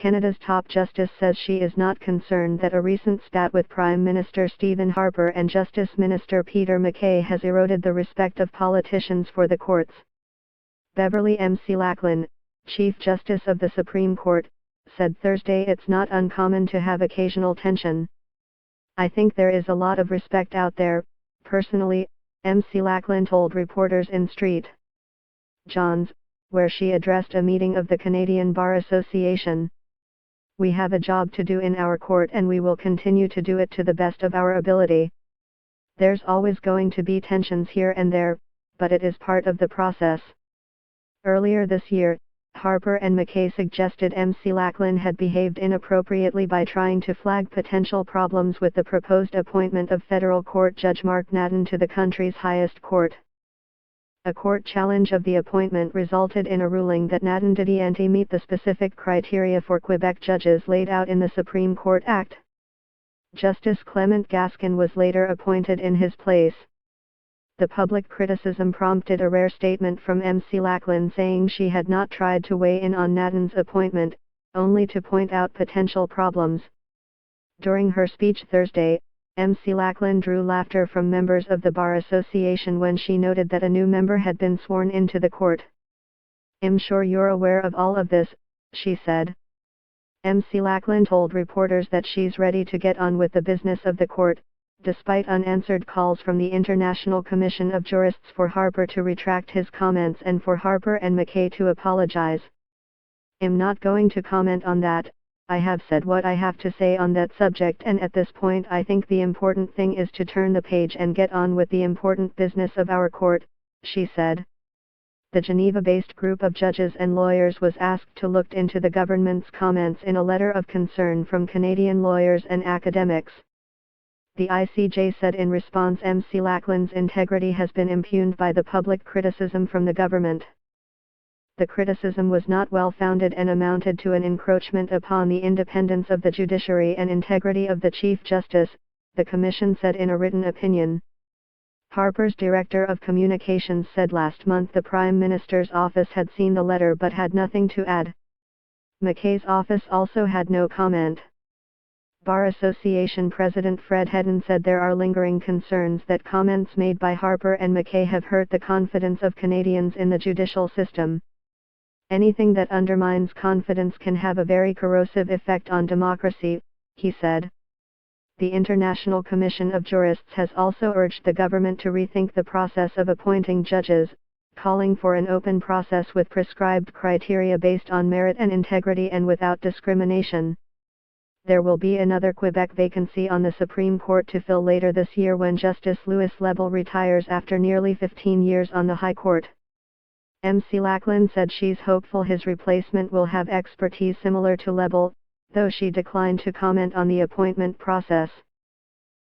Canada's top justice says she is not concerned that a recent spat with Prime Minister Stephen Harper and Justice Minister Peter MacKay has eroded the respect of politicians for the courts. Beverley McLachlin, Chief Justice of the Supreme Court, said Thursday it's not uncommon to have occasional tension. I think there is a lot of respect out there, personally, McLachlin told reporters in St. John's, where she addressed a meeting of the Canadian Bar Association. We have a job to do in our court and we will continue to do it to the best of our ability. There's always going to be tensions here and there, but it is part of the process. Earlier this year, Harper and MacKay suggested McLachlin had behaved inappropriately by trying to flag potential problems with the proposed appointment of federal court Judge Mark Naden to the country's highest court. A court challenge of the appointment resulted in a ruling that Naden didn't meet the specific criteria for Quebec judges laid out in the Supreme Court Act. Justice Clement Gaskin was later appointed in his place. The public criticism prompted a rare statement from McLachlin saying she had not tried to weigh in on Naden's appointment, only to point out potential problems. During her speech Thursday, McLachlin drew laughter from members of the Bar Association when she noted that a new member had been sworn into the court. "I'm sure you're aware of all of this," she said. McLachlin told reporters that she's ready to get on with the business of the court, despite unanswered calls from the International Commission of Jurists for Harper to retract his comments and for Harper and MacKay to apologize. "I'm not going to comment on that. I have said what I have to say on that subject, and at this point I think the important thing is to turn the page and get on with the important business of our court," she said. The Geneva-based group of judges and lawyers was asked to look into the government's comments in a letter of concern from Canadian lawyers and academics. The ICJ said in response McLachlin's integrity has been impugned by the public criticism from the government. The criticism was not well-founded and amounted to an encroachment upon the independence of the judiciary and integrity of the Chief Justice, the Commission said in a written opinion. Harper's Director of Communications said last month the Prime Minister's office had seen the letter but had nothing to add. MacKay's office also had no comment. Bar Association President Fred Hedden said there are lingering concerns that comments made by Harper and MacKay have hurt the confidence of Canadians in the judicial system. "Anything that undermines confidence can have a very corrosive effect on democracy," he said. The International Commission of Jurists has also urged the government to rethink the process of appointing judges, calling for an open process with prescribed criteria based on merit and integrity and without discrimination. There will be another Quebec vacancy on the Supreme Court to fill later this year when Justice Louis Lebel retires after nearly 15 years on the High Court. McLachlin said she's hopeful his replacement will have expertise similar to Lebel, though she declined to comment on the appointment process.